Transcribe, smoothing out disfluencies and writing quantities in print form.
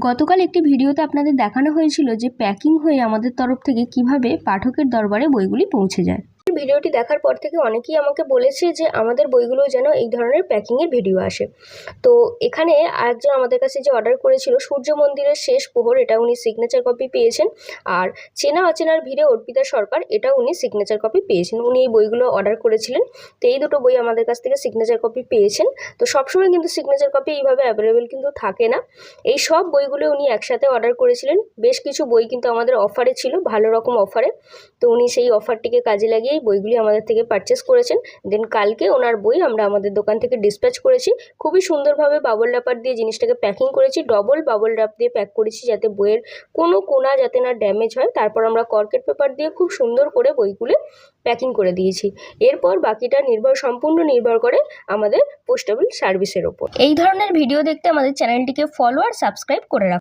গতকাল একটি ভিডিওতে আপনাদের দেখানো হয়েছিল যে প্যাকিং হয়ে আমাদের তরফ থেকে কিভাবে পাঠকের দরবারে বইগুলি পৌঁছে যায়। ভিডিওটি দেখার পর থেকে অনেকেই আমাকে বলেছে যে আমাদের বইগুলো যেন এই ধরনের প্যাকিংয়ের ভিডিও আসে। তো এখানে আরেকজন আমাদের কাছে যে অর্ডার করেছিল সূর্য মন্দিরের শেষ প্রহর, এটা উনি সিগনেচার কপি পেয়েছেন। আর চেনা অচেনার ভিড়ে অর্পিতা সরকার, এটা উনি সিগনেচার কপি পেয়েছেন। উনি এই বইগুলো অর্ডার করেছিলেন। তো এই দুটো বই আমাদের কাছ থেকে সিগনেচার কপি পেয়েছেন। তো সবসময় কিন্তু সিগনেচার কপি এইভাবে অ্যাভেলেবেল কিন্তু থাকে না। এই সব বইগুলো উনি একসাথে অর্ডার করেছিলেন। বেশ কিছু বই কিন্তু আমাদের অফারে ছিল, ভালো রকম অফারে। তো উনি সেই অফারটিকে কাজে লাগিয়ে বইগুলি আমাদের থেকে পারচেস করেছেন। দেন কালকে ওনার বই আমরা আমাদের দোকান থেকে ডিসপ্যাচ করেছি। খুবই সুন্দরভাবে বাবল র্যাপার দিয়ে জিনিসটাকে প্যাকিং করেছি, ডবল বাবল র্যাপ দিয়ে প্যাক করেছি যাতে বইয়ের কোনো কোনা যাতে না ড্যামেজ হয়। তারপর আমরা কর্কেট পেপার দিয়ে খুব সুন্দর করে বইগুলো প্যাকিং করে দিয়েছি। এরপর বাকিটা সম্পূর্ণ নির্ভর করে আমাদের পোস্টেবল সার্ভিসের ওপর। এই ধরনের ভিডিও দেখতে আমাদের চ্যানেলটিকে ফলো আর সাবস্ক্রাইব করে রাখুন।